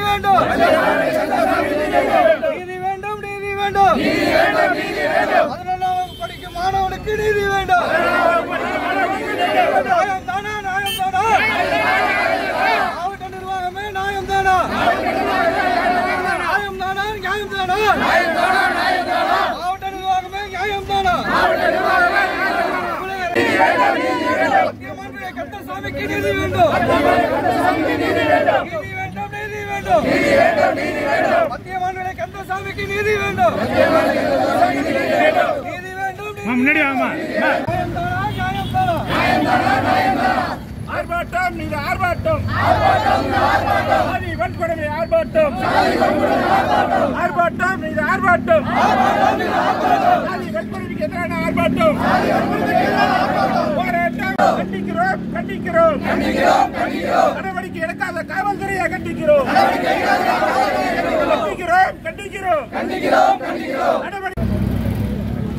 வேண்டும் நீதி வேண்டும் நீதி வேண்டும் 11ஆம் படிக்கும் மாணவனுக்கு நீதி வேண்டும் நியாயம் தானா மாவட்ட நிர்வாகமே நியாயம் தானா மாவட்ட நிர்வாகமே நியாயம் தானா கந்தசாமிக்கு நீதி வேண்டும் மத்திய மாநில கந்தசாமிக்கு நீதி வேண்டும் முன்னாடி ஆர்ப்பாட்டம் இது ஆர்ப்பாட்டம் சாதி வன்கொடுமை ஆர்ப்பாட்டம் ஆர்ப்பாட்டம் இது ஆர்ப்பாட்டம் சாதி வன்கொடுமைக்கு எதிரான ஆர்ப்பாட்டம் போராட்டம் கண்டிக்கிறோம் நடவடிக்கை எடுக்காத காவல்துறையை கண்டிக்கிறோம்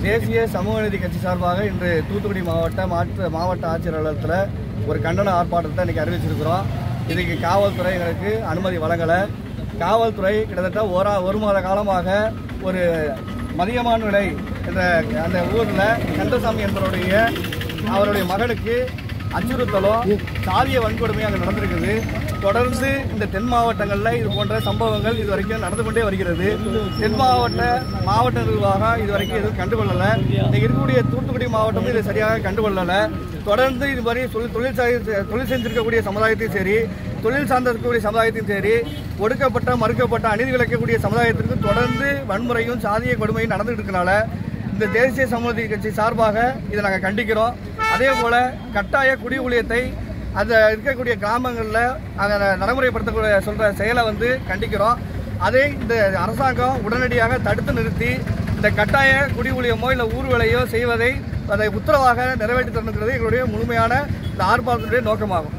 தேசிய சமூக நீதி கட்சி சார்பாக இன்று தூத்துக்குடி மாவட்ட ஆட்சியர் அலுவலகத்தில் ஒரு கண்டன ஆர்ப்பாட்டத்தை இன்னைக்கு அறிவிச்சிருக்கிறோம். இதுக்கு காவல்துறை எங்களுக்கு அனுமதி வழங்கலை. காவல்துறை கிட்டத்தட்ட ஒரு மாத காலமாக ஒரு மதியமான் விலை என்ற அந்த ஊரில் கந்தசாமி என்பவருடைய அவருடைய மகனுக்கு அச்சுறுத்தலும் சாதிய வன்கொடுமையும் அங்கே நடந்திருக்குது. தொடர்ந்து இந்த தென் மாவட்டங்களில் இது போன்ற சம்பவங்கள் இதுவரைக்கும் நடந்து கொண்டே வருகிறது. தென் மாவட்ட நிர்வாகம் இதுவரைக்கும் எதுவும் கண்டுகொள்ளலை. இன்னைக்கு இருக்கக்கூடிய தூத்துக்குடி மாவட்டமும் இதை சரியாக கண்டுகொள்ளலை. தொடர்ந்து இது மாதிரி தொழில் செஞ்சிருக்கக்கூடிய சமுதாயத்தையும் சரி, தொழில் சார்ந்திருக்கக்கூடிய சமுதாயத்தையும் சரி, ஒடுக்கப்பட்ட மறுக்கப்பட்ட அநீதி இழைக்கக்கூடிய சமுதாயத்திற்கு தொடர்ந்து வன்முறையும் சாதிய கொடுமையும் நடந்துகிட்டு இருக்கனால இந்த தேசிய சமூக நீதி கட்சி சார்பாக இதை நாங்கள் கண்டிக்கிறோம். அதே போல் கட்டாய குடி ஊழியத்தை அந்த இருக்கக்கூடிய கிராமங்களில் அதை நடைமுறைப்படுத்தக்கூடிய சொல்கிற செயலை கண்டிக்கிறோம். அதை இந்த அரசாங்கம் உடனடியாக தடுத்து நிறுத்தி இந்த கட்டாய குடி ஊழியமோ இல்லை ஊர்வலையோ செய்வதை அதை உத்தரவாக நிறைவேற்றி தரணுங்கிறது எங்களுடைய முழுமையான இந்த ஆர்ப்பாட்டத்துடைய நோக்கமாகும்.